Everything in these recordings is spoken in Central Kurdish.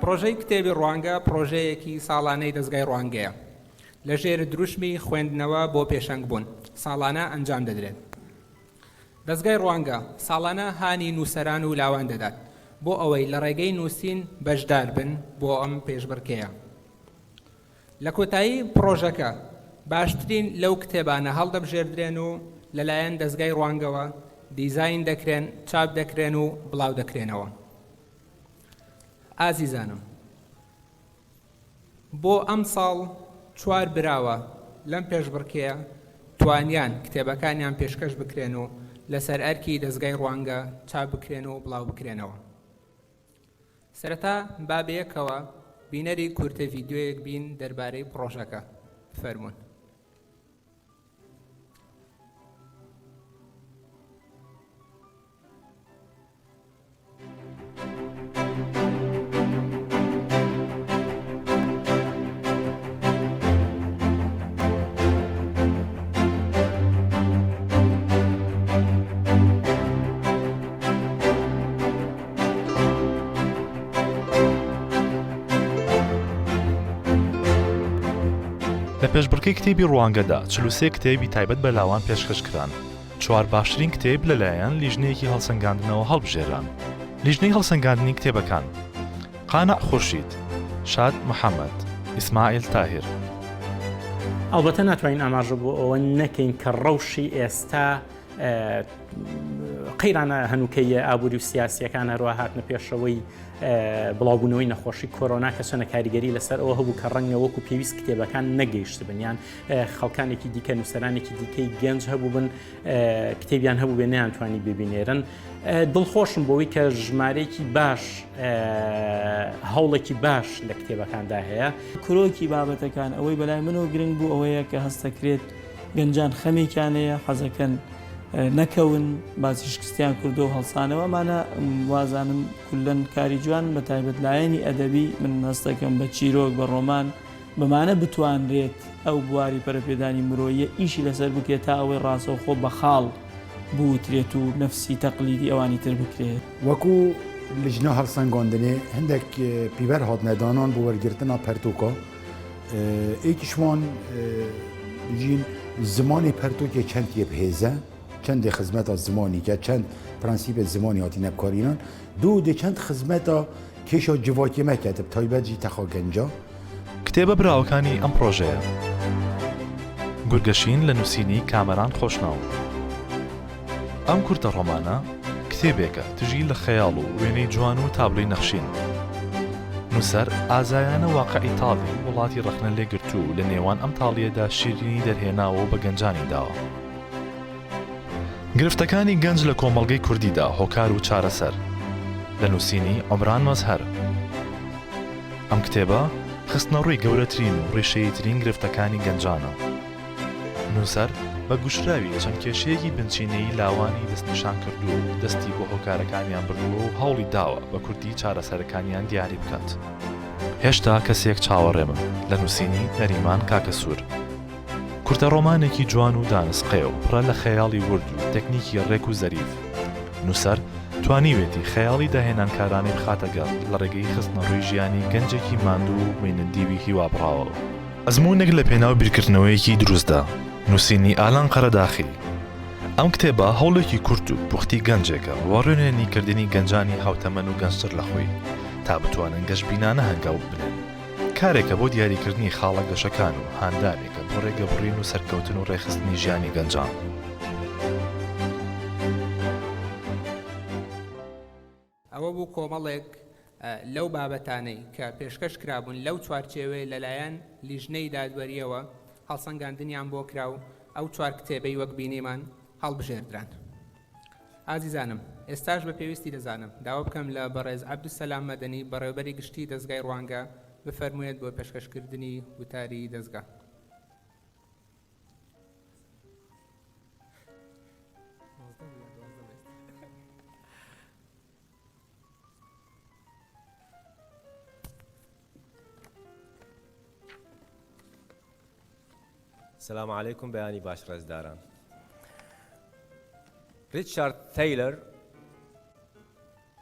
پرۆژەی کتێبی ڕوانگە پرۆژەیەکی ساڵانەی دەستگای ڕوانگەیە لەژێر دروشمی خوێندنەوە بۆ پێشەنگ بوون ساڵانە ئەنجام دەدرێت. دەستگای ڕوانگە ساڵانە هانی نووسەران و لاوان دەدات بۆ ئەوەی لە ڕێگەی نووسین بەشدار بن بۆ ئەم پێشبڕکێیە. لە کۆتایی پرۆژەکە باشترین لەو کتێبانە هەڵدەبژێردرێن و لەلایەن دەستگای ڕوانگەوە دیزاین دەکرێن، چاپ دەکرێن و بڵاو دەکرێنەوە. ئازیزانم، بۆ ئەم ساڵ 4 براوە لەم پێشبڕکێیە توانیان کتێبەکانیان پێشکەش بکرێن و لەسەر ئەرکی دەستگای ڕوانگە چاپ بکرێن و بڵاو بکرێنەوە. سەرەتا با بەیەکەوە بینەری کورتە ڤیدیۆیەک بین دەربارەی پرۆژەکە. فەرموون. لە پێشبڕکەی کتێبی ڕوانگەدا 43 کتێبی تایبەت بە لاوان پێشکەشکران. 4 باشترین کتێب لەلایەن لیژنەیەکی هەڵسەنگاندنەوە هەڵبژێران. لیژنەی هەڵسەنگاندنی کتێبەکان: قانع خورشید، شاد محەممەد، ئیسماعیل تاهیر. ئەڵبەتە ناتوانین ئاماژە بۆ ئەوە نەکەین کە ڕەوشی ئێستا قەیرانە هەنووکەیە ئابووری و سیاسیەکان هەروە هاتنە پێشەوەی بڵاوبوونەوەی نەخۆشی کۆرۆنا کە چەنە کاریگەری لەسەر ئەوە هەبوو کە ڕەنگە وەکو پێویست کتێبەکان نەگەیشت بنیان خەڵکانێکی دیکە نووسەرانێکی دیکەی گەنج هەبوو بن کتێبیان هەبوو بێ نەیانتوانی ببینێرن. دڵخۆشم بۆەوەی کە ژمارەیەکی باش هەوڵێکی باش لە کتێبەکاندا هەیە. کرۆکی بابەتەکان ئەوەی بەلای منەوە گرنگ بوو ئەوەیە کە هەستەکرێت گەنجان خەمێکیانەیە حەزەکەن نەکەون باسی شکستیان کردو و هەڵسانەوەمانە وازانم کولەن کاری جوان بە تایبەت لایەنی ئەدەبی من هەستەکەم بە چیرۆک بە ڕۆمان بەمانە بتوانرێت ئەو بواری پەرەپێدانی مرۆیە ئیشی لەسەر بکرێت تا ئەوەی ڕاستەوخۆ بە خاڵ بوترێت و نەفسی تەقلیدی ئەوانی تر بکرێت. وەکو لیژنە هەڵسەنگاندنێ هەندێک پیبەر هاتنەدانان بۆ وەرگرتنا پەرتوکە ئێکیشوان بژین زمانی پەرتوکێ چەندیە بهێزە چەندێ خزمەتە زمانیکە چەند پرەنسیبە زمانی هاتینە بکارێنان دوو دێ چەند خزمەتە کێشە جڤاکێمەکە تایبەتجی تەخا گەنجە. کتێبە براوەکانی ئەم پرۆژەیە: گورگەشین لە نووسینی کامەران خۆشناو. ئەم کورتە ڕۆمانە کتێبێکە تژی لە خەیاڵ و وێنەی جوان و تابلۆی نەخشین. نووسەر ئازایانە واقعی تاڵی وڵاتی ڕەخنە لێگرتو لە نێوان ئەم تاڵیەدا شیرینی دەرهێناوە و بە گەنجانی داوە. گرفتەکانی گەنج لە کۆمەڵگەی کوردیدا هۆکار و چارەسەر لە نووسینی عمران مەزهەر. ئەم کتێبە خستنە ڕووی گەورەترین و ڕێشەیەترین گرفتەکانی گەنجانە. نووسەر بە گوشراوی چەند کێشەیەکی بنچینەی لاوانی دەستنیشان کردو و دەستی بۆ هۆکارەکانیان بردووە و هەوڵی داوە بە کوردی چارەسەرەکانیان دیاری بکات. هێشتا کەسێک چاوەڕێمە لە نووسینی نەریمان کاکەسوور. کورتە ڕۆمانێکی جوان و دانسقێ و پڕە لە خەیاڵی ورد و تەکنیکی ڕێک و زەریف. نووسەر توانیوێتی خەیاڵی داهێنانکارانی بخاتەگەڵ لە ڕێگەی خستنە ڕووی ژیانی گەنجێکی ماندوو و وێنەدیوی هیوا بڕاوە. ئەزموونێک لە پێناو بیرکردنەوەیەکی دروستدا، نووسینی ئالان قەرەداخی. ئەم کتێبە هەوڵێکی کورت و پوختی گەنجێکە وەڕوێنێنی کردنی گەنجانی هاوتەمەن و گەنجتر لە خۆی تا بتوانن گەشتبینانە هەنگاو بنێن. کارێکە بۆ دیاریکردنی خاڵە گەشەکان و هاندانێکە بۆ ڕێگەبڕین و سەرکەوتن و ڕێخستنی ژیانی گەنجان. ئەوە بوو کۆمەڵێک لەو بابەتانەی کە پێشکەش کرابوون لەو چوارچێوەی لەلایەن لیژنەی دادوەریەوە هەڵسەنگاندنیان بۆ کرا و ئەو 4 کتێبەی وەک بینیمان هەڵبژێردران. ئازیزانم، ئێستاش بە پێویستی دەزانم داوا بکەم لە بەڕێز عەبدولسەلام مەدەنی بەڕێوەبەری گشتی دەستگای ڕوانگە بفەرموویێت بۆ پێشکەشکردنی وتاری دەستگا. سلام علیکم بەیانی باش ڕێزداران. ریچارد تەیلەر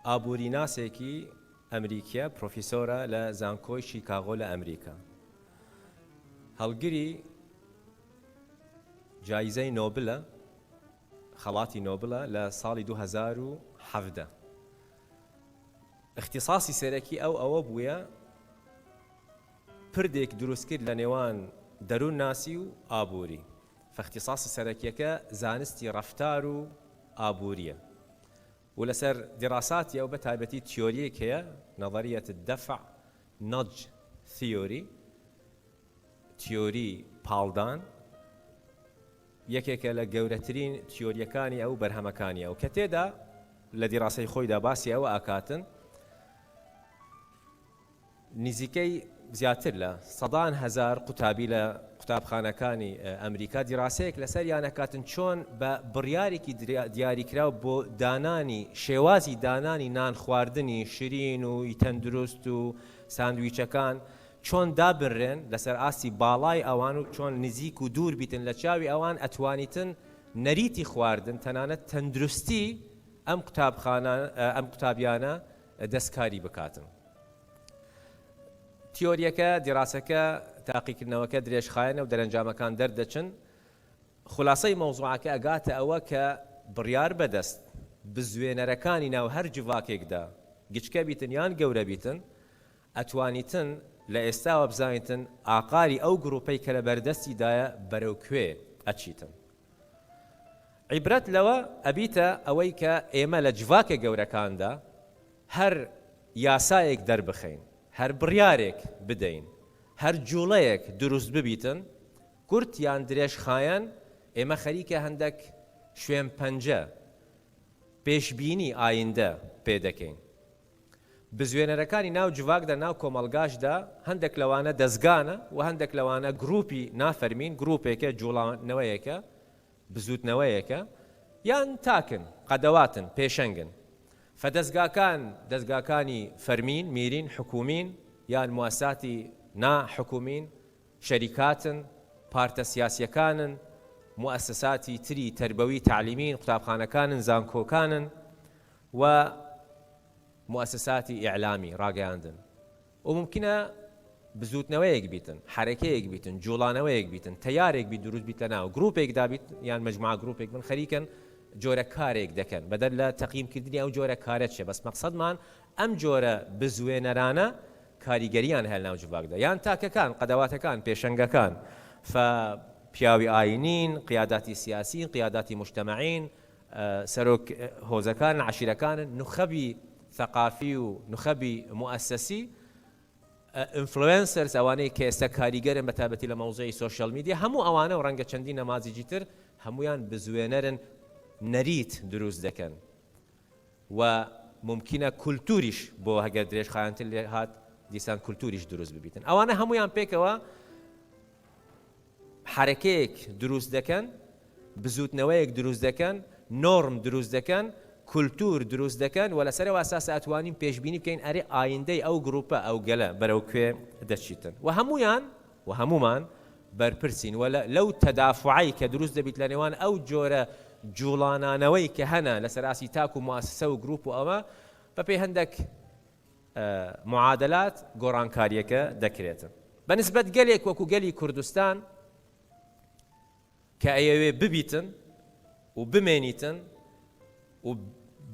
ئابووریناسێکی ئەمریکیە پرۆفیسۆرە لە زانکۆی شیکاغۆ لە ئەمریکا هەڵگری جایزەی نۆبلە خەڵاتی نۆبلە لە ساڵی 2017 اختصاصی سەرەکی ئەوە بووە پردێک دروست کرد لە نێوان دەروون ناسی و ئابووری فاختصاصی سەرەکیەکە زانستی ڕەفتار و ئابووریە و لەسەر دیراساتی ئەو بە تایبەتی تیۆریەک هەیە نەظەریەت الدەفع نەضج تیۆری پاڵدان یەکێکە لە گەورەترین تیۆریەکانی ئەو بەرهەمەکانیە و کە تێدا لە دیراسەی خۆیدا باسی ئەوە ئاکاتن نزیکەی زیاتر لە سەدان هەزار قوتابی لە قوتابخانەکانی ئەمریکا دیراسەیەک لەسەر یانەکاتن چۆن بە بڕیارێکی دیاریکراو بۆ دانانی شێوازی دانانی نان خواردنی شیرین و تەندروست و ساندویچەکان چۆن دابڕێن لەسەر ئاسی باڵای ئەوان و چۆن نزیک و دوور بیتن لە چاوی ئەوان ئەتوانیتن نەریتی خواردن تەنانەت تەندروستی ئەم قوتابیانە دەستکاری بکاتن تیۆریەکە دیراسەکە تاقیکردنەوەکە درێژخایەنە و دەرەنجامەکان دەردەچن خولاسەی مەوزوعەکە ئەگاتە ئەوە کە بڕیار بەدەست بزوێنەرەکانی ناو هەر جڤاکێکدا گچکە بیتن یان گەورە بیتن ئەتوانیتن لە ئێستاوە بزانیتن ئاقاری ئەو گروپەی کە لە بەردەستیدایە بەرەو کوێ ئەچیتن عیبرەت لەوە ئەبیتە ئەوەی کە ئێمە لە جڤاکە گەورەکاندا هەر یاسایەک دەربخەین هەر بڕیارێک بدەین هەر جوڵەیەک دروست ببیتن کورت یان درێژخایەن ئێمە خەریکە هەندێک شوێن پەنجە پێشبینی ئایندە پێدەکەین بزوێنەرەکانی ناو جوواکدا ناو کۆمەڵگاشدا هەندێک لەوانە دەستگانە و هەندێک لەوانە گروپی نافەرمین گروپێکە جوڵانەوەیەکە بزوتنەوەیەکە یان تاکن قەدەواتن پێشەنگن دەستگاکانی فەرمین میرین حکومین یان مواساتی ناحکومین شەریکاتن پارتە سیاسیەکانن موەسساتی تری تربەوی تعلیمین قوتابخانەکانن زانکۆکانن و موەسساتی ئیعلامی ڕاگەیاندن و ممکنە بزوتنەوەیەک بیتن حرەکەیەک بیتن جوڵانەوەیەک بیتن تەیارێک بی دروست بیتە ناو گروپێکدا بیت یان مەجموعە گروپێک بن خەریکن جۆرە کارێک دەکەن بەدەر لە تەقییمکردنی ئەو جۆرە کارێت چێ بەس مەقسەدمان ئەم جۆرە بزوێنەرانە کاریگەریان هەل ناو جوواکدا یان تاکەکان قەدەواتەکان پێشەنگەکان پیاوی ئاینین قیاداتی سیاسین قیاداتی مجتەمەعین سەرۆک هۆزەکان عەشیرەکانن نوخەبی ثەقافی و نوخەبی موەسسەسی ئینفلوئنسەرز ئەوانەی کە ئێستا کاریگەرن بە تایبەتی لە مەوزەی سۆشیەل میدیا هەموو ئەوانە و ڕەنگە چەندی نەمازیجی تر هەمویان بزوێنەرن نەریت دروست دەکەن و ممکنە کولتوریش بۆ هەگەر درێژخایەنتر لێ هات دیسان کولتوریش دروست ببیتن ئەوانە هەمویان پێکەوە حرەکەیەک دروست دەکەن بزوتنەوەیەک دروست دەکەن نۆرم دروست دەکەن کولتور دروست دەکەن و لەسەرەوە ئاساس ئەتوانین پێشبینی بکەین ئەرێ ئایندەی ئەو گروپە ئەو گەلە بەرەو کوێ دەچیتن و هەمومان بەرپرسین و لەو تەدافعی کە دروست دەبیت لە نێوان ئەو جۆرە جوڵانانەوەی کە هەنە لەسەر ئاسی تاک و موەسسە و گروپ و ئەوە بەپێی هەندێک معادلات گۆڕانکاریەکە دەکرێتن بەنسبەت گەلێک وەکو گەلی کوردستان کە ئەیەوێ ببیتن و بمێنیتن و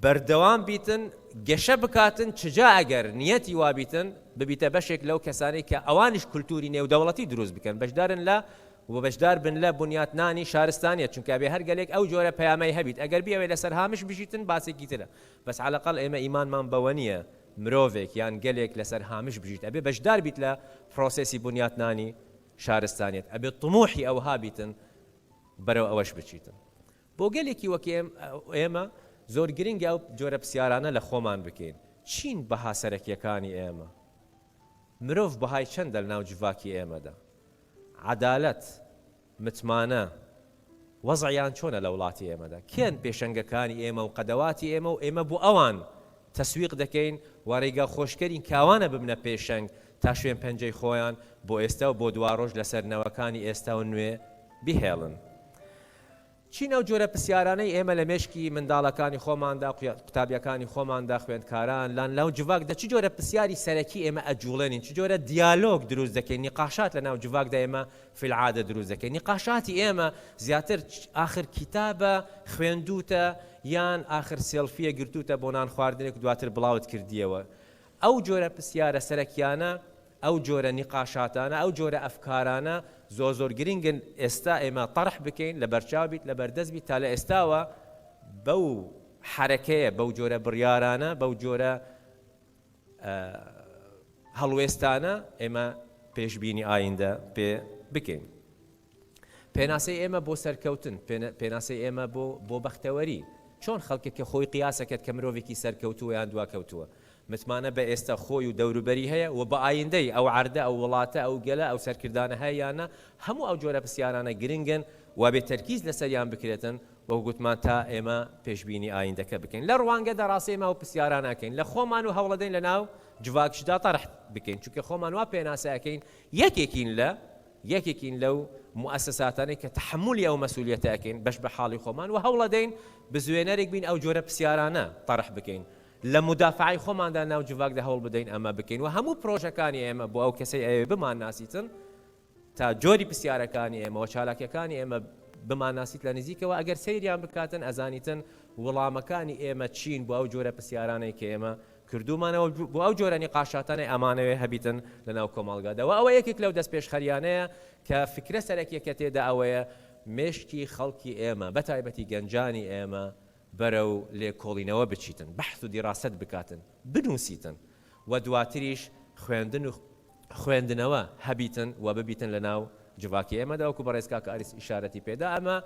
بەردەوام بیتن گەشە بکاتن چجا ئەگەر نیەتی وابیتن ببیتە بەشێک لەو کەسانەی کە ئەوانش کولتوری نێودەوڵەتی دروست بکەن بەشدارن لە و بەشدار بن لە بنیاتنانی شارستانیە چونکە بێ هەر گەلێک ئەو جۆرە پەیامەی هەبیت ئەگەر بیاوێ لەسەر هامش بژیتن باسێکی ترە بەس عەلەقەڵ ئێمە ئیمانمان بەوە نییە مرۆڤێک یان گەلێک لەسەر هامش بژیت ئەبێ بەشدار بیت لە پرۆسێسی بنیاتنانی شارستانیت ئەبێ طموحی ئەوها بیتن بەرەو ئەوەش بچیتن بۆ گەلێکی وەکی ئێمە زۆر گرنگە ئەو جۆرە پرسیارانە لە خۆمان بکەین چین بەها سەرەکیەکانی ئێمە مرۆڤ بەهای چەندە لە ناو جڤاکی ئێمەدا عەدالەت متمانە وەزعیان چۆنە لە وڵاتی ئێمەدا کێن پێشەنگەکانی ئێمە و قەدەواتی ئێمە و ئێمە بۆ ئەوان تەسویق دەکەین وارێگا خۆشکەرین کاوانە ببنە پێشەنگ تا شوێن پەنجەی خۆیان بۆ ئێستا و بۆ دوا ڕۆژ لەسەر نەوەکانی ئێستا و نوێ بهێڵن چین ئەو جۆرە پرسیارانەی ئێمە لە مێشکی منداڵەکانی خۆماندا قوتابیەکانی خۆماندا خوێندکاران لان لەو جوواکدا چ جۆرە پرسیاری سەرەکی ئێمە ئەجوڵێنین چ جۆرە دیالۆگ دروست دەکەین نیقاشات لە ناو جوواکدا ئێمە في العادە دروست دەکەین نیقاشاتی ئێمە زیاتر آخر کتابە خوێندوتە یان آخر سێلفیە گرتوتە بۆ نان خواردنێک دواتر بڵاوت کردیەوە ئەو جۆرە پرسیارە سەرەکیانە ئەو جۆرە نیقاشاتانە ئەو جۆرە ئەفکارانە زۆر گرنگن ئێستا ئێمە طرح بکەین لە بەرچاو بیت لە بەردەست بیت تا لە ئێستاوە بەو حرەکەیە بەو جۆرە بڕیارانە بەو جۆرە هەڵوێستانە ئێمە پێشبینی ئایندە پێ بکەین پێناسەی ئێمە بۆ سەرکەوتن پێناسەی ئێمە بۆ بەختەوەری چۆن خەڵکێکە خۆی قیاسەکەت کە مرۆڤێکی سەرکەوتووە یان دواکەوتووە متمانە بە ئێستا خۆی و دەوروبەری هەیە و بە ئایندەی ئەو عەردە ئەو وڵاتە ئەو گەلە ئەو سەرکردانە هەیەیانە هەموو ئەو جۆرە پرسیارانە گرنگن و بێ تەرکیز لەسەریان بکرێتن وەکو گوتمان تا ئێمە پێشبینی ئایندەکە بکەین لە ڕوانگەدا ڕاستی ئێمە ئەو پرسیارانەکەین لە خۆمان و هەوڵەدەین لە ناو جوواکشدا طرح بکەین چونکە خۆمان وا پێناسەکەین یەکێکین لەو مؤسساتانەی کە تحملی ئەو مەسئولیەتەکەین بەش بە حاڵی خۆمان و هەوڵەدەین بزوێنەرێک بین ئەو جۆرە پرسیارانە طرح بکەین لە مدافعی خۆماندا ناو جوواکدا هەوڵ بدەین ئەمە بکەین و هەموو پرۆژەکانی ئێمە بۆ ئەو کەسەی ئەوێ بمان ناسیتن تا جۆری پرسیارەکانی ئێمە و چالاکیەکانی ئێمە بمان ناسیت لە نزیکەوە ئەگەر سەیریان بکاتن ئەزانیتن وەڵامەکانی ئێمە چین بۆ ئەو جۆرە پرسیارانەی کە ئێمە کردومانەوە بۆ ئەو جۆرە نیقاشاتانەی ئەمانەوێ هەبیتن لە ناو کۆمەڵگادا و ئەوە یەکێک لەو دەست پێشخەریانەیە کە فکرە سەرەکیەکە تێدا ئەوەیە مێشکی خەڵکی ئێمە بەتایبەتی گەنجانی ئێمە بەرەو لێکۆڵینەوە بچیتن بەحث و دیڕاست بکاتن بنووسیتن و دواتریش خوێندنەوە هەبیتن و ببیتن لە ناو جوواکی ئێمەدا وەکو بەڕێزکا کە ئاریس ئیشارەتی پێدا ئەمە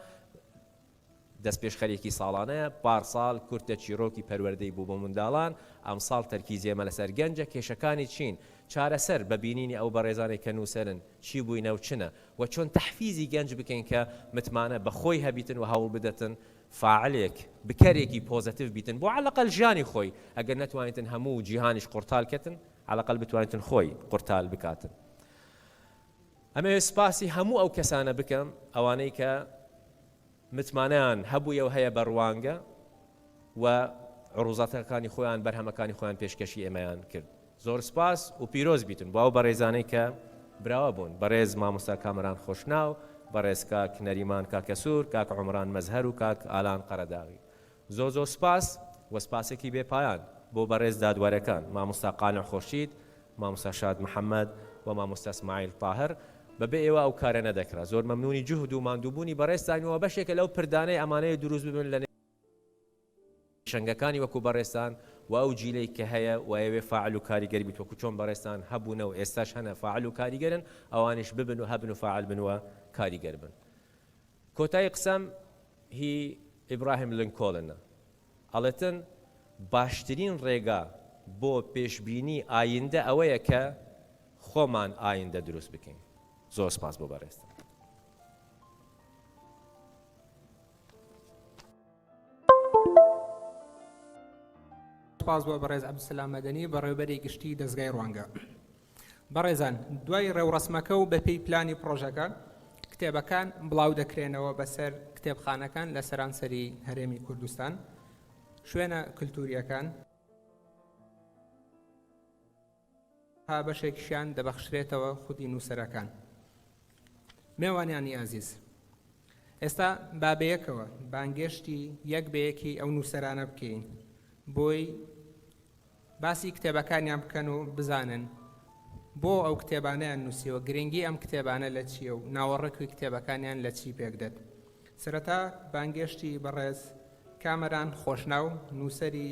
دەست پێشخەرێکی ساڵانەیە پارساڵ کورتە چیرۆکی پەروەردەی بوو بۆ منداڵان ئەم ساڵ تەرکیزی ئێمە لەسەر گەنجە کێشەکانی چین چارەسەر بە بینینی ئەو بەڕێزانەی کە نووسەرن چی بووینە و چنە و چۆن تەحفیزی گەنج بکەین کە متمانە بەخۆی هەبیتن و هەوڵ بدەتن فاعلێک بکارێکی پۆزتیڤ بیتن بۆ عەلەقەل ژیانی خۆی ئەگەر نەتوانیتن هەموو جیهانیش قورتالکەتن عەلەقەل بتوانیتن خۆی قورتال بکاتن ئەمە سپاسی هەموو ئەو کەسانە بکەم ئەوانەی کە متمانیان هەبوویە و هەیە بەڕوانگە و عروزاتەکانی خۆیان بەرهەمەکانی خۆیان پێشکەشی ئێمەیان کرد زۆر سپاس و پیرۆز بیتن بۆ ئەو بەڕێزانەی کە براوە بوون بەڕێز مامۆستا کامەران خۆشناو بەڕێز کاک نەریمان کاکەسوور کاک عومران مەزهەر و کاک ئالان قەرەداغی زۆر سپاس و سپاسێکی بێپایان بۆ بەڕێز دادوەرەکان مامۆستا قانع خۆشید مامۆستا شاد محەممەد و مامۆستا اسماعیل تاهر بەبێ ئێوە ئەو کارە نەدەکرا زۆر مەمنونی جوهد و ماندووبوونی بەڕێستانەوە بەشێکە لەو پردانەی ئەمانەیە دروست ببن لە شەنگەکانی وەکو بەڕێستان و ئەو جیلەی کە هەیە و ئەوێ فاعل و کاریگەری بیت وەکو چۆن بەڕێستان هەبوونە و ئێستاش هەنە فاعل و کاریگەرن ئەوانش ببن و هەبن و فاعل بنوە کاریگەر بن کۆتایی قسەم هی ئیبراهیم لینکۆڵنە ئەڵێتن باشترین ڕێگا بۆ پێشبینی ئایندە ئەوەیە کە خۆمان ئایندە دروست بکەین زۆر سپاس بۆ بەڕێستان سپاس بۆ بەڕێز عەبدولسەلام مەدەنی بەڕێوەبەری گشتی دەستگای ڕوانگە بەڕێزان دوای ڕێوڕەسمەکە و بەپێی پلانی پرۆژەکە کتێبەکان بڵاو دەکرێنەوە بەسەر کتێبخانەکان لە سەرانسەری هەرێمی کوردستان شوێنە کلتوریەکان ها بەشێکیشیان دەبەخشرێتەوە خودی نووسەرەکان میوانیانی عزیز ئێستا بابەیەکەوە بانگێشتی یەک بەیەکی ئەو نووسەرانە بکەین بۆی باسی کتێبەکانیان بکەن و بزانن بۆ ئەو کتێبانەیان نووسیەوە گرنگی ئەم کتێبانە لە چییە و ناوەڕێکی کتێبەکانیان لە چی پێکدێت سەرەتا بانگێشتی بەڕێز کامەران خۆشناو نووسەری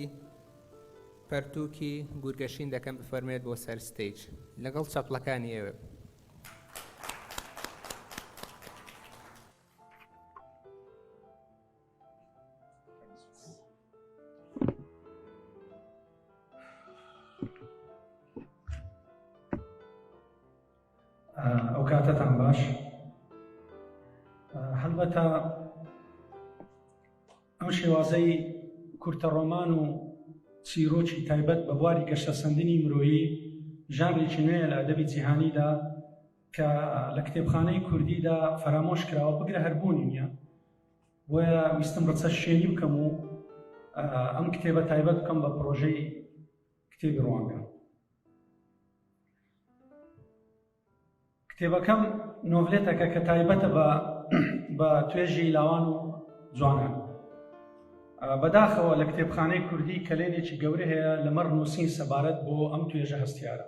پەرتووکی گورگەشین دەکەم بفەرمێت بۆ سەر ستەیج لەگەڵ چەپڵەکانی ئێوە ئەو کاتتان باش هەڵبەتە ئەم شێوازەی کورتە ڕۆمان و چیرۆکی تایبەت بە بواری گەشتە سەندنی مرۆیی ژانرێکی نوێیە لە ئەدەبی جیهانیدا کە لە کتێبخانەی کوردیدا فەرامۆش کراوە بگرە هەربوونی نییە بۆیە ویستم ڕچە شێنی بکەم و ئەم کتێبە تایبەت بکەم بە پرۆژەی کتێبی ڕوانگە. کتێبەکەم نۆڤلێتەکە کە تایبەتە بە توێژی لاوان و جوانان. بەداخەوە لە کتێبخانەی کوردی کەلێنێکی گەورە هەیە لەمەڕ نووسین سەبارەت بۆ ئەم توێژە هەستیارە.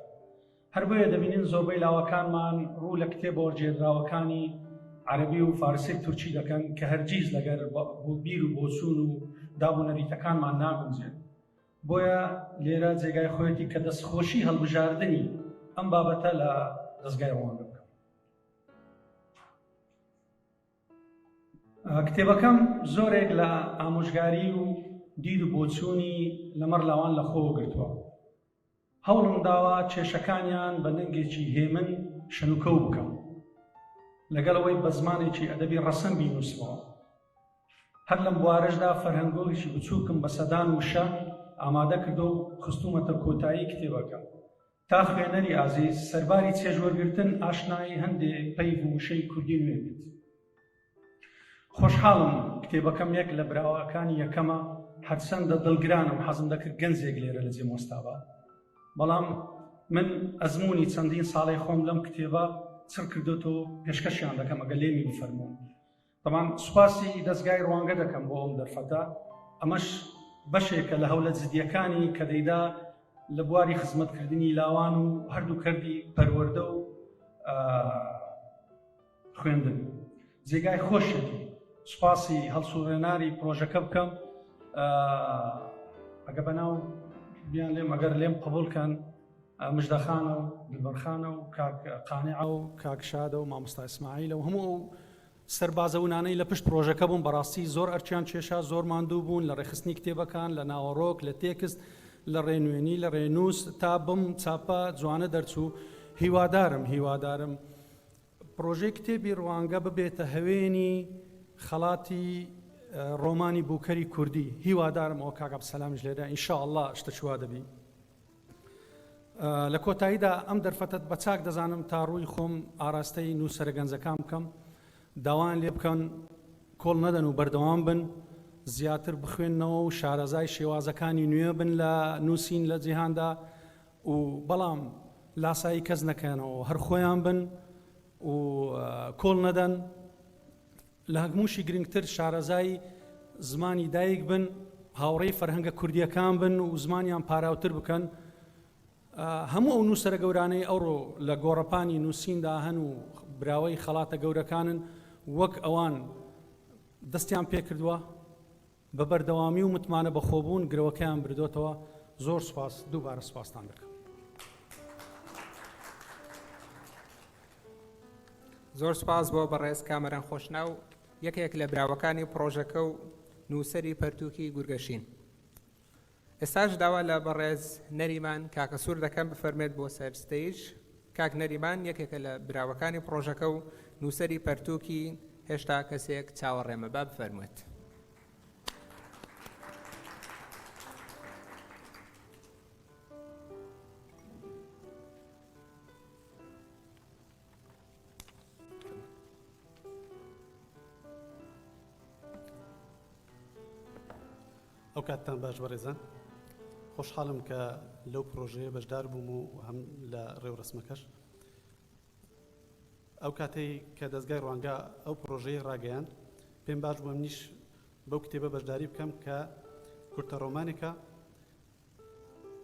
هەر بۆیە دەبینین زۆربەی لاوەکانمان ڕوو لە کتێبە وەرجێدراوەکانی عەرەبی و فارسی تورکی دەکەن کە هەرگیز لەگەر بۆ بیر و بۆچوون و دابوونەریتەکانمان ناگونجێت. بۆیە لێرە جێگای خۆیەتی کە دەستخۆشی هەڵبژاردننی ئەم بابەتە لە دەستگای ڕوانگە بکەم. کتێبەکەم زۆرێک لە ئامۆژگاری و دید و بۆچوونی لەمەڕ لاوان لە خۆ گرتووە. هەوڵم داوە کێشەکانیان بە دەنگێکی هێمن شنوکەو بکەم لەگەڵەوەی بە زمانێکی ئەدەبی ڕەسەن بینووسمەوە. هەر لەم بوارەشدا فەرهەنگۆڵێکی بچووکم بە سەدان وشە ئامادە کردو و خستومەتە کۆتایی کتێبەکە تا خوێنەری ئازیز سەرباری چێژوەرگرتن ئاشنایی هەندێک پەیڤ و وشەی کوردی نوێ بێت. خۆشحاڵم کتێبەکەم یەک لە براوەکانی یەکەمە، هەرچەندە دڵگرانم حەزم دەکرد گەنجێک لێرە لە جێمۆستاوە، بەڵام من ئەزمموی چەندین ساڵی خۆم لەم کتێبە چڕ کردوتەوە پێشکەشیان دەکەم ئەگە لێمی بفەرمون. بەڵام سوپاسی دەستگای ڕوانگە دەکەم بۆ ئەم دەرفەتە، ئەمەش بەشێکە لە هەولە جدیەکانی کە دەیدا لە بواری خزمەتکردنی لاوان و هەردوو کردی پەروەردە و خوێندن. جێگای خۆشێتی سوپاسی هەڵسوڕێناری پرۆژەکە بکەم. ئەگە بەناو بیان لێم ئەگەر لێم قبولکەن مژدەخانە و دلبەرخانە و کاک قانیعە و کاک شادە و مامۆستا ئیسماعیلە و هەموو سەربازەونانەی لە پشت پرۆژەکە بوون. بەڕاستی زۆر ئەرچیان کێشا، زۆر ماندوو بوون لە ڕێخستنی کتێبەکان، لە ناوەڕۆک، لە تێکست، لە ڕێنوێنی، لە ڕێنووس تا بم چاپە جوانە دەرچوو. هیوادارم پرۆژەی کتێبی ڕوانگە ببێتە هەوێنی خەڵاتی ڕۆمانی بووکەری کوردی. هیوادارم ئەوە کاک عەبدولسەلامیش لێرە ئینشاءڵڵا شتە چوا دەبی. لە کۆتاییدا ئەم دەرفەتت بە چاک دەزانم تا ڕووی خۆم ئاراستەی نووسەرە گەنجەکان بکەم، داوان لێ بکەن کۆڵ نەدەن و بەردەوام بن، زیاتر بخوێننەوە و شارەزای شێوازەکانی نوێ بن لە نووسین لە جیهاندا و بەڵام لاسایی کەس نەکەنەوە، هەر خۆیان بن و کۆڵ نەدەن. لە هەمووشی گرنگتر شارەزای زمانی دایک بن، هاوڕێی فەرهەنگە کوردیەکان بن و زمانیان پاراوتر بکەن. هەموو ئەو نووسەرە گەورانەی ئەوڕۆ لە گۆڕەپانی نووسیندا هەن و براوەی خەڵاتە گەورەکانن وەک ئەوان دەستیان پێ کردووە بە بەردەوامی و متمانە بەخۆبوون گرەوەکەیان بردوتەوە. زۆر سوپاس، دووبارە سوپاستان دەکەم. زۆر سوپاس بۆ بەڕێز کامەران خۆشناو، یەکێک لە براوەکانی پرۆژەکە و نووسەری پەرتووکی گورگەشین. ئێستاش داوا لە بەڕێز نەریمان کاکە سوور دەکەم بفەرمێت بۆ سەر ستەیج. کاک نەریمان یەکێکە لە براوەکانی پرۆژەکە و نووسەری پەرتووکی هێشتا کەسێک چاوەڕێمە با بفەرموێت. ئەو کاتتان باش بەڕێزان، خۆشحاڵم کە لەو پرۆژەیە بەشدار بووم و هەم لە ڕێوڕسمەکەش. ئەو کاتەی کە دەستگای ڕوانگە ئەو پرۆژەیە ڕاگەیاند، پێم باش بووە منیش بەو کتێبە بەشداری بکەم کە کورتە ڕۆمانێکە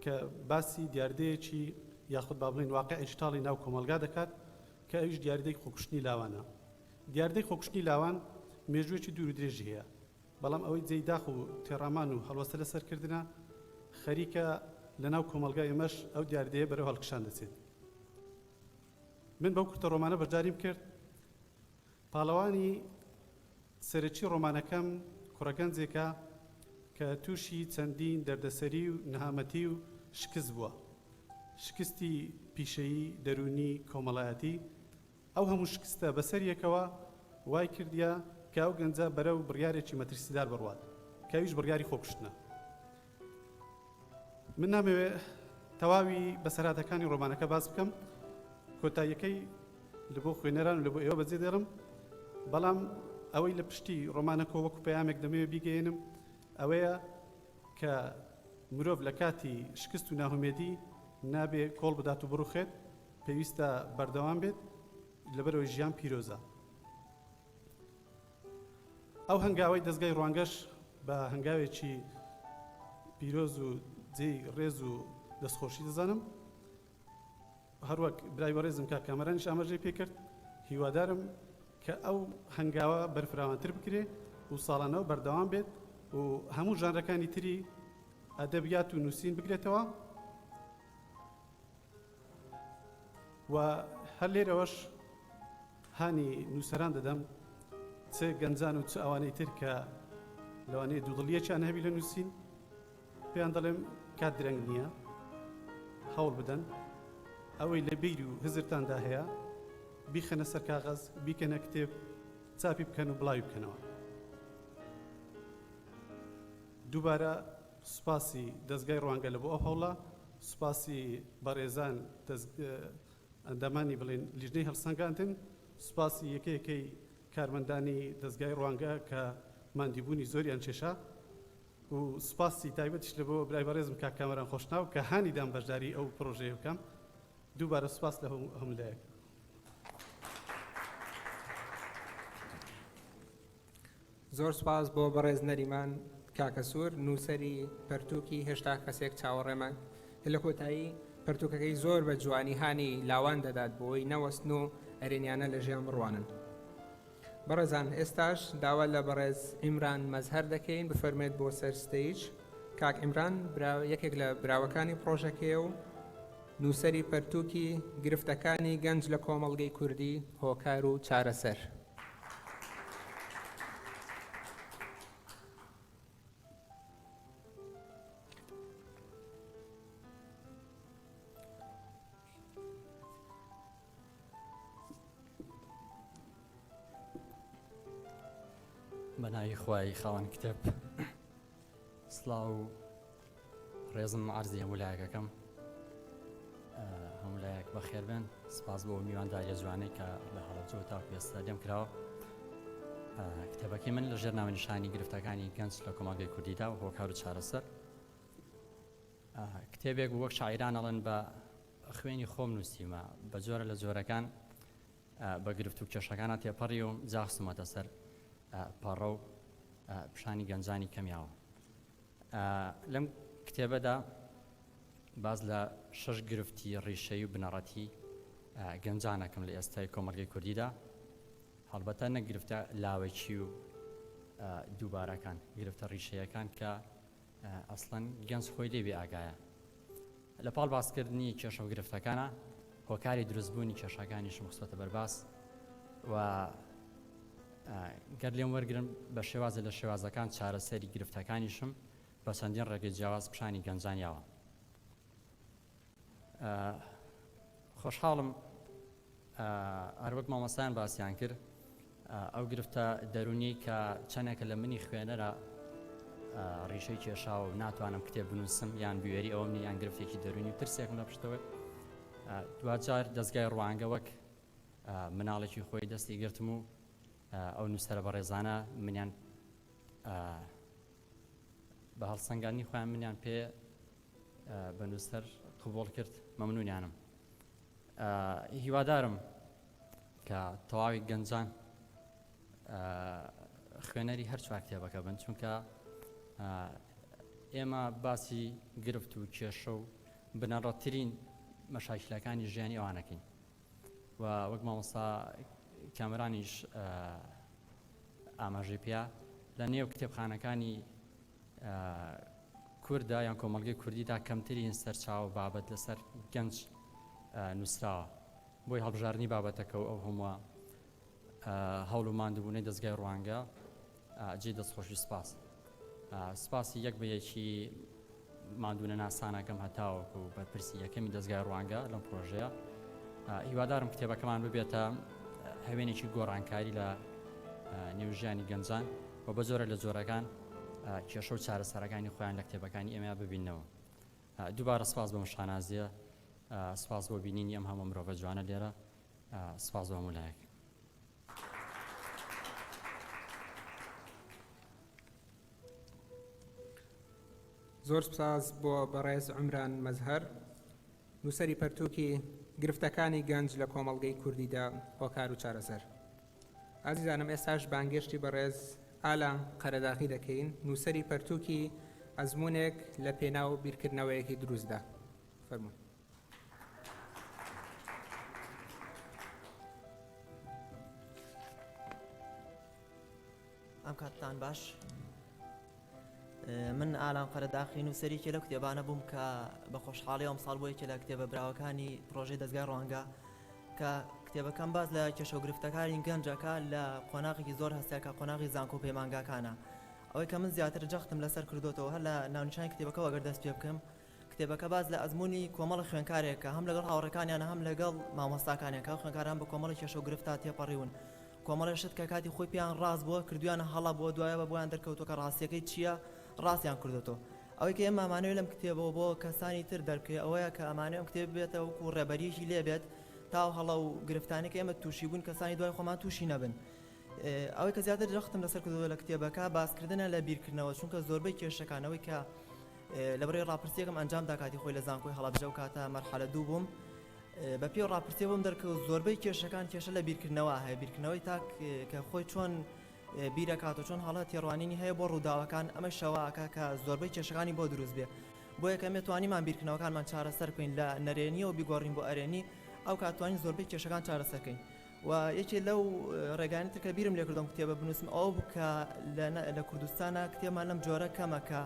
کە باسی دیاردەیەکی یاخود با بڵین واقعێکی تاڵی ناو کۆمەلگا دەکات کە ئەویش دیاردەی خۆکوشتنی لاوانە. دیاردەی خۆکوشتنی لاوان مێژوێکی دوور و درێژی هەیە، بەڵام ئەوەی جێی داخ و تێڕامان و هەڵوەستە لەسەرکردنە خەریکە لە ناو کۆمەلگای ئێمەش ئەو دیاردەیە بەرەو هەڵکشان دەچێت. من بەو کورتە ڕۆمانە بەشداریم کرد. پاڵەوانی سەرەکی ڕۆمانەکەم کوڕەگەنجێکە کە تووشی چەندین دەردەسەری و نەهامەتی و شکست بووە، شکستی پیشەیی دەرونی کۆمەڵایەتی. ئەو هەموو شکستە بەسەریەکەوە وای کردیا کە ئەو گەنجە بەرەو بڕیارێکی مەترسیدار بڕوات کە ئەویش بڕیاری خۆکوشتنە. من نامەوێ تەواوی بەسەراتەکانی ڕۆمانەکە باس بکەم، کۆتاییەکەی لە بۆ خوێنەران و لە بۆ ئێوە بەجێ دێڕم، بەڵام ئەوەی لە پشتی ڕۆمانەکە وەکو پەیامێک دەمەوێت بیگەێنم ئەوەیە کە مرۆڤ لە کاتی شکست و ناهومێدی نابێ کۆڵ بدات و بڕوخێت پێویستە بەردەوام بێت لەبەرەوەی ژیان پیرۆزە. ئەو هەنگاوەی دەستگای ڕوانگەش بە هەنگاوێکی پیرۆز و جێی ڕێز و دەستخۆشی دەزانم هەروەک برای بەڕێزم کا کامەرانیش ئاماژەی پێکرد هیوادارم کە ئەو هەنگاوە بەرفراوانتر بکرێ و ساڵانەوە بەردەوام بێت و هەموو ژانرەکانی تری ئەدەبیات و نووسین بگرێتەوە و هەر لێرەوەش هانی نووسەران دەدەم چ گەنجان و چ ئەوانەی تر کە لەوانەیە دوودڵیەکیان هەبی لە نووسین پێیان دەڵێم کات درەنگ نییە هەوڵ بدەن ئەوەی لە بیر و هزرتاندا هەیە بیخەنە سەر کاغەز بیکەنە کتێب چاپی بکەن و بڵاوی بکەنەوە. دووبارە سوپاسی دەستگای ڕوانگە لە بۆ ئەو هەوڵە سوپاسی بەڕێزان ئەندامانی بڵێن لیژنەی هەڵسەنگاندن سوپاسی یەکەیەکەی کارمەندانی دەستگای ڕوانگە کە ماندیبوونی زۆریان چێشا و سوپاسی تایبەتیش لە بۆ برای بەڕێزم کا کامەران خۆشناو کە هانیدان بەشداری ئەو پرۆژەیە بکەم. دووبارە سوپاس لە هەمولایەک. زۆر سوپاس بۆ بەڕێز نەریمان کاکە سوور نووسەری پەرتووکی هێشتا کەسێک چاوەڕێمان لە کۆتایی پەرتووکەکەی زۆر بە جوانی هانی لاوان دەدات بۆی نەوەستن و ئەرێنیانە لە ژیان بڕوانن. بەڕێزان ئێستاش داوا لە بەڕێز ئیمران مەزهەر دەکەین بفەرمێت بۆ سەر ستەیج. کاک ئیمران یەکێک لە براوەکانی پرۆژەکەیە و نووسەری پەرتووکی گرفتەکانی گەنج لە کۆمەڵگەی کوردی هۆکار و چارەسەر. بەناوی خوای خاوەن کتێب سڵاو و ڕێزم عەرزی هەمولایەکەکەم هەمولایەک بەخێر بێن سپاس بۆ میوانداریە جوانەی کە لە هەڵەبجە تا پێستا لێم کراوە. کتێبەکەی من لە ژێر ناونیشانی گرفتەکانی گەنج لە کۆمەڵگەی کوردیدا و هۆکار و چارەسەر کتێبێک وەک شاعیران ئەڵێن بە خوێنی خۆم نووسیمە بە جۆرە لە جۆرەکان بە گرفت و کێشەکانە تێپەڕی و جاخستمەتە سەر پەڕە و پیشانی گەنجانی کەمیاوە. لەم کتێبەدا باز لە 6 گرفتی ڕیشەی و بنەڕەتی گەنجانەکەم لە ئێستای کۆمەڵگەی کوردیدا هەڵبەتە نەگرفتە لاوەکی و دووبارەکان گرفتە ڕیشەیەکان کە ئەسڵەن گەنج خۆی لێبێ ئاگایە. لە پاڵ باسکردنی کێشە و گرفتەکانە هۆکاری دروستبوونی کێشەکانیشم خستۆتە بەرباس و گەر لێم وەرگرن بە شێوازە لە شێوازەکان چارەسەری گرفتەکانیشم بە چەندین ڕێگەی جیاواز پیشانی گەنجانیاوە. خۆشحاڵم هەروەک مامۆستایان باسییان کرد ئەو گرفتە دەرونی کە چەندێکە لە منی خوێنەرە ڕیشەی کێشا و ناتوانم کتێب بنووسم یان بوێری ئەوم یان گرفتێکی دەرونی ترسێکم لە پشتەوە دوجار دەستگای ڕوانگە وەک مناڵێکی خۆی دەستی گرتم و ئەو نووسەرە بەڕێزانە منیان بە هەڵسەنگانی خۆیان منیان پێ بە نووسەر قبوڵ کرد مەمنونیانم. هیوادارم کە تەواوی گەنجان خوێنەری هەر چوار کتێبەکە بن چونکە ئێمە باسی گرفت و کێشە و بنەڕەتترین مەشاکلەکانی ژیانی ئەوانەکەین و وەک مامۆستا کامرانیش ئاماژەی پێیا لە نێو کتێبخانەکانی کووردا یان کۆمەڵگەی کوردیدا کەمترین سەرچاو بابەت لەسەر گەنج نووسراوە بۆی هەڵبژاردننی بابەتەکە و ئەو هەمووە هەوڵ و ماندووبوونەی دەستگای ڕوانگە جێ دەستخۆشی سپاسی یەک بە یەکی ماندوونە ناسانەکەم هەتاوەکو و بەرپرسی یەکەمی دەستگای ڕوانگە لەم پرۆژەیە. هیوادارم کتێبەکەمان ببێتە هەوێنێکی گۆڕانکاری لە نێوژیانی گەنجان و بە جۆرە لە جۆرەکان کێشە و چارەسەرەکانی خۆیان لە کتێبەکانی ئێمە ببینەوە. دووبارە سپاس بە مشانازیە سپاس بۆ بینینی ئەم هەموو مرۆڤە جوانە لێرە سپاس بۆ هەموو لایەک. زۆر سپاس بۆ بەڕێز عمران مەزهەر نووسەری پەرتووکی گرفتەکانی گەنج لە کۆمەڵگەی کوردیدا هۆکار و چارەسەر. ئازیزانم ئێستاش بانگشتی بەڕێز ئالا قەرەداغی دەکەین نووسەری پەرتووکی ئەزمونێک لە پێناو بیرکردنەوەیەکی دروستدا. فەرموون. ئەم کاتتان باش من ئالان قەرەداخی نووسەرێکی لەو کتێبانە بووم کە بە خۆشحاڵی ئەم ساڵ بۆیەکی لە کتێبە براوەکانی پرۆژەی دەستگای ڕوانگە کە کتێبەکەم باز لە کێشەوگرفتەکانی گەنجەکە لە قۆناغێکی زۆر هەستەیە کە قۆناغی زانکۆ پەیمانگاکانە ئەوەی کە من زیاتر جەختم لەسەر کردوتەوە هەر لە ناونیشانی کتێبەکە وەگەر دەست پێ بکەم کتێبەکە باز لە ئەزمموی کۆمەڵی خوێنکارێکە هەم لەگەڵ هاوڕەکانیان هەم لەگەڵ مامۆستاکانێکە خوێنکاران بە کۆمەڵی کێشەوگرفتا تێپەڕیون کۆمەڵی شت کە کاتی خۆی پیان ڕاست بووە کردویانە هەڵا بۆ دوایە بە بۆیان دەرکەوتۆ کە ڕاستیەکەی چییە ڕاستیان کردوتەوە ئەوەی کە ئێمە ئەمانەوێت لەم کتێبەوە بۆ کەسانی تر دەرکەی ئەوەیە کە ئەمانەوە کتێب بێتە وەکو ڕێبەریەکی لێبێت تاو هەڵە و گرفتانێک ئێمە تووشی بوون کەسانی دوای خۆمان تووشی نەبن ئەوەی کە زیاتر جەختم لەسەر کردووە لە کتێبەکە باسکردنە لە بیرکردنەوە چونکە زۆربەی کێشەکانەوەی کە لەبەرەوەی ڕاپرسیەکەم ئەنجامدا کاتی خۆی لە زانکۆی هەڵەبجە و کاتە مەرحەلە دوو بووم بە پێ ڕاپرسیە بووم دەرکەوت زۆربەی کێشەکان کێشە لە بیرکردنەوە هەیە بیرکردنەوەی تاک کە خۆی چۆن بیرەکات و چۆن هەڵە تێڕوانینی هەیە بۆ ڕووداوەکان ئەمە شەواکە کە زۆربەی کێشەکانی بۆ دروست بێ بۆیە کە مێتوانیمان بیرکردنەوەکانمان چارەسەر بکەین لە نەرێنیەوە بیگۆڕین بۆ ئەرێنی ئەو کاتوانین زۆربەی کێشەکان چارەسەرکەین و یەکێ لەو ڕێگانی تر کە بیرم لێ کردم کتێبە بنووسم ئەوە بوو کە لە کوردستانە کتێبمان لەم جۆرە کەمە کە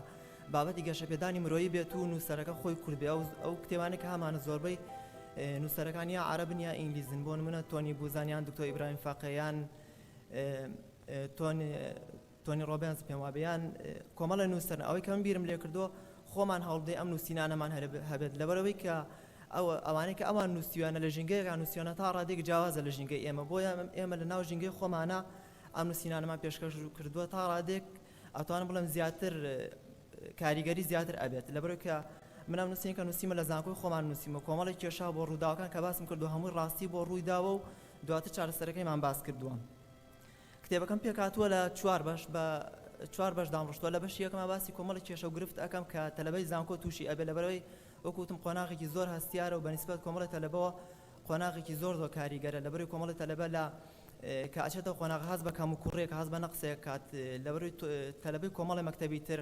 بابەتی گەشەپێدانی مرۆیی بێت و نووسەرەکە خۆی کورد بێ ئەو کتێبانی کە هەمانە زۆربەی نووسەرەکان یا عەرەبن یا ئینگلیزن بۆ نمونە تۆنی بوزانیان دکتۆر ئیبراهیم فاقەیان تۆنی ڕۆبێنز پێم وابیان کۆمەڵە نووسەر ئەوەی کە من بیرم لێ کردو خۆمان هەوڵدەی ئەم نووسینانەمان هەبێت لەبەرەوەی کە ئەوانەی کە ئەوان نووسیوانە لە ژینگەیەکان نووسیوانە تا ڕادێک جیاوازە لە ژینگەی ئێمە بۆیە ئێمە لە ناو ژینگەی خۆمانە ئەم نووسینانەمان پێشکەش کردووە تا ڕادێک ئەتوانم بڵێم زیاتر کاریگەری زیاتر ئەبێت لەبەرەوەی کە منم نووسین کە نووسیمە لە زانکۆی خۆمان نووسیمە کۆمەڵی کێشا بۆ ڕووداوەکان کە باسم کردو هەمووی ڕاستی بۆ ڕوویداوە و دواتر چارەسەرەکەیمان باس کردووە کتێبەکەم پێکاتووە لە چوار بەش دامڕشتووە لە بەشی یەکەمە باسی کۆمەڵی کێشە و گرفت ئەەکەم کە تەلەبەی زانکۆ تووشی ئەبێ لەبەرەوەی وەکوتم قۆناغێکی زۆر هەستیارە و بەنسبەت کۆمەڵی تەلەبەوە قۆناغێکی زۆر کاریگەرە لەبەرەوەی کۆمەڵی تەلەبە لە کە ئەچێتە قۆناغ هەز بە کەم و کوڕێک هەز بە نەقسەیە کات لەبەرەوەی تەلەبەی کۆمەڵی مەکتەبی تر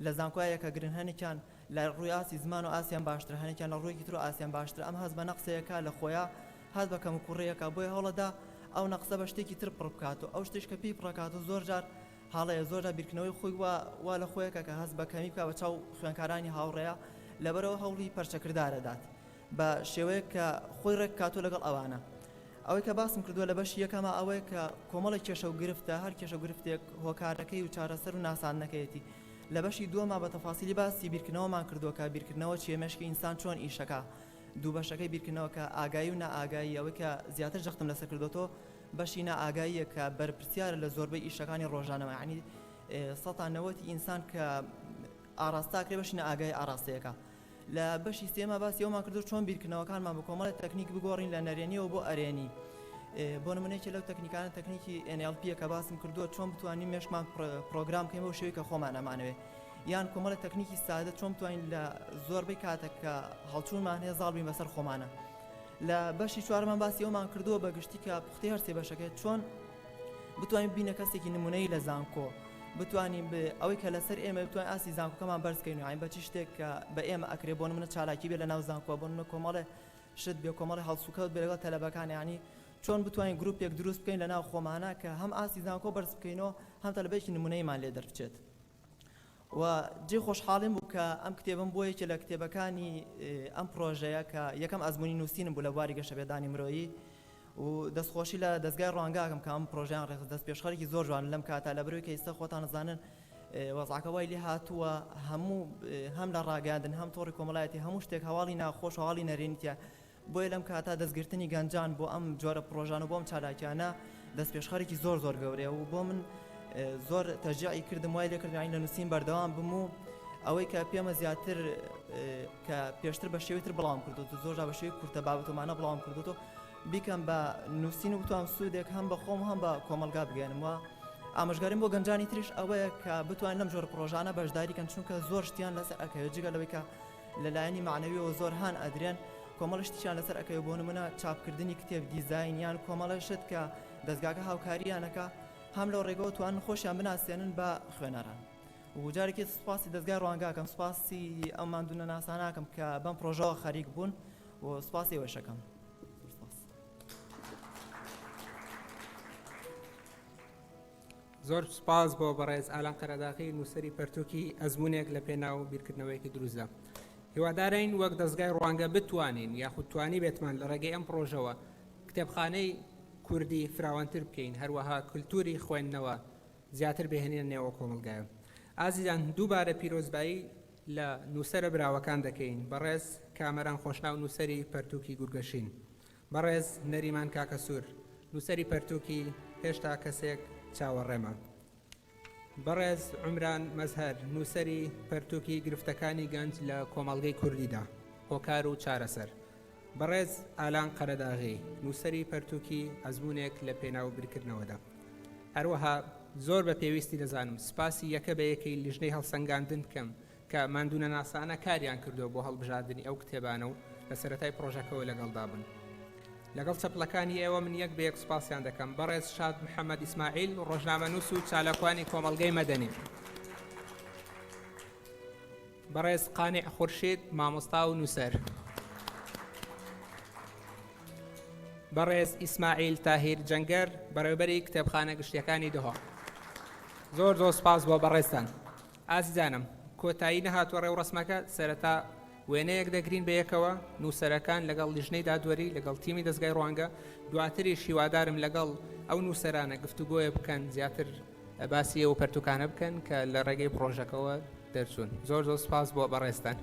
لە زانکۆیە کە گرن هەنێکیان لە ڕووی ئاسی زمان و ئاسیان باشتر هەنێکیان لە ڕوویەکی تر و ئاسیان باشتر ئەم هەز بە نەقسەیەکە لە خۆیان هەز بە کەم و کوڕەیەکە بۆیە هەوڵەدا ئەو نەقسە بە شتێکی تر پڕ بکات و ئەو شتێک کە پێی پڕکات و زۆر جار حاڵەیە زۆرجار بیرکردنەوەی خۆی وا لە خۆیەکە کە هەز بە کەمی بکە بە چاو خوێنکارانی هاوڕێیە لەبەرەوە هەوڵی پەرچەکردارەدات بە شێوەیە کە خۆی ڕێک کاتۆ لەگەڵ ئەوانە ئەوەی کە باسم کردووە لە بەشی یەکەمە ئەوەیە کە کۆمەڵی کێشە و گرفتە هەر کێشە و گرفتێک هۆکارەکەی و چارەسەر و ناسانەکەیەتی لە بەشی دووەمە بە تەفاسیلی باسی بیرکردنەوەمان کردووە کە بیرکردنەوە چیە مێشکی ئینسان چۆن ئیشەکە دوو بەشەکەی بیرکردنەوە کە ئاگایی و نائاگایی ئەوەی کە زیاتر جەختم لەسەر کردوەوە بەشی نائاگاییە کە بەرپرسیارە لە زۆربەی ئیشەکانی ڕۆژانەوە یعنی سەتانەوەتی ئینسان کە ئاراستاکرێ بەشی نائاگای ئاراستەیەەکە لە بەشی سێمە باسی ئەومان کردو چۆن بیرکردنەوەکانمان بە کۆمەڵی تەکنیک بگۆڕین لە نەرێنیەوە بۆ ئەرێنی بۆ نمونەیەکی لەو تەکنیکانە تەکنیکی NLP کە باسم کردووە چۆن بتوانین مێشمان پرۆگرام بکەین بۆ شێوەی کە خۆمان ئەمانەوێت یان کۆمەڵی تەکنیکی سادە چۆن بتوانین لە زۆربەی کاتێک کە هەڵچوونمان هەیە زاڵ بین بەسەر خۆمانە لە بەشی چوارمان باسی ئەومان کردووە بە گشتی کە پوختەی هەر سێ بەشەکەی چۆن بتوانین بینە کەسێکی نمونەی لە زانکۆ بتوانین ئەوەی کە لەسەر ئێمە بتوانین ئاسی زانکۆکەمان بەرزکەین و بە چی شتێک کە بە ئێمە ئەکرێ بۆ نمونە چالاکی بێ لە ناو زانکۆ بۆ نمونە کۆمەڵێ شت بێ کۆمەڵی هەڵسوکەوت بێ لەگەڵ تەلەبەکان یعنی چۆن بتوانین گروپێک دروست بکەین لە ناو خۆمانە کە هەم ئاسی زانکۆ بەرز بکەینەوە هەم تەلەبەیەکی نمونەیمان لێ دەربچێت و جێ خۆشحاڵیم بوو کە ئەم کتێبم بۆ یەکێ لە کتێبەکانی ئەم پرۆژەیە کە یەکەم ئەزمموی نووسینم بوو لە بواری گەشەپێدانی مرۆیی و دەستخۆشی لە دەستگای ڕوانگاکەم کە ئەم پرۆژیان ڕێز دەست پێشخەرێکی زۆر جوان لەم کاتا لەبەرەوەی کە ئێستا خۆتان نزانن وەزعەکە وای لێ هاتووە هەموو هەم لە ڕاگەاندن هەم تۆڕی کۆمەڵایەتی هەموو شتێک هەواڵی ناخۆش هەواڵی نەرێنیتە بۆیە لەم کاتا دەستگرتنی گەنجان بۆ ئەم جۆرە پرۆژان و بۆم چالاکیانە دەست پێشخەرێکی زۆر گەورەیە و بۆ من زۆر تەرجیعی کردم وای لێ کردین لە نووسین بەردەوام بم و ئەوەی کە پێمە زیاتر کە پێشتر بە شێوەی تر بڵاوم کردووە زۆر بە شێوەی کورتە بابەتەمانە بڵاوم کردووە بیکەم بە نووسین و بتوانم سوودێک هەم بە خۆم هەم بە کۆمەلگا بگەێنم وە ئاماژگاریم بۆ گەنجانی تریش ئەوەیە کە بتوانین لەم جۆرە پرۆژانە بەشداریکەن چونکە زۆر شتیان لەسەر ئەکەوێت جگە لەوەی کە لەلایەنی معنەویەوە زۆر هان ئەدرێن کۆمەڵ شتیان لەسەر ئەکەوێت بۆ نمونە چاپکردنی کتێب دیزاینیان کۆمەڵە شت کە دەستگاکە هاوکاریانەکە هەم لەو ڕێگەوە توانن خۆشیان بناسیێنن بە خوێنەران و جارێکی سوپاسی دەستگای ڕوانگاکەم سوپاسی ئەم ماندوونە ناساناکەم کە بەم پرۆژەوە خەریک بوون و سوپاسی وێشەکەم زۆر سپاس بۆ بەڕێز ئالان قەرەداغی نووسەری پەرتووکی ئەزمونێک لە پێناو بیرکردنەوەیەکی دروستە هیوادارین وەک دەستگای ڕوانگە بتوانین یاخود توانی بێتمان لە ڕێگەی ئەم پرۆژەوە کتێبخانەی کوردی فراوانتر بکەین هەروەها کولتوری خوێندنەوە زیاتر بهێنێن نێوە کۆمەلگایە ئازیزان دووبارە پیرۆزبایی لە نووسەرە براوەکان دەکەین بەڕێز کامەران خۆشناو نووسەری پەرتووکی گورگەشین بەڕێز نەریمان کاکەسوور نووسەری پەرتووکی هێشتا کەسێک چاوەڕێمە بەڕێز عمران مەزهەر نووسەری پەرتووکی گرفتەکانی گەنج لە کۆمەڵگەی کوردیدا هۆکار و چارەسەر بەڕێز ئالان قەرەداغی نووسەری پەرتووکی ئەزمونێک لە پێناو بیرکردنەوەدا هەروەها زۆر بە پێویستی دەزانم سپاسی یەکە بە یەکەی لیژنەی هەڵسەنگاندن بکەم کە ماندوونە ناسانە کاریان کردووە بۆ هەڵبژاردننی ئەو کتێبانە و لە سەرەتای پرۆژەکەەوە لەگەڵدا بن لەگەڵ چەپڵەکانی ئێوە من یەک بە یەک سپاسیان دەکەم بەڕێز شاد محەممەد ئیسماعیل ڕۆژنامەنووس و چالاکوانی کۆمەڵگەی مەدەنی بەڕێز قانع خورشید مامۆستا و نووسەر بەڕێز ئیسماعیل تاهیر جەنگەر بەڕێوەبەری کتێبخانە گشتیەکانی دهۆ زۆر زۆر سپاس بۆ بەڕێستان ئازیزانم کۆتایی نەهاتوە ڕێو ڕسمەکە سەرەتا وێنەیەک دەگرین بە یەکەوە نووسەرەکان لەگەڵ لیژنەی دادوەری لەگەڵ تیمی دەستگای ڕوانگە دواتری شیوادارم لەگەڵ ئەو نووسەرانە گفتوگۆیە بکەن زیاتر باسی ئەو پەرتوکانە بکەن کە لە ڕێگەی پرۆژەکەەوە دەرچوون زۆر زۆر سپاس بۆ بەڕێستان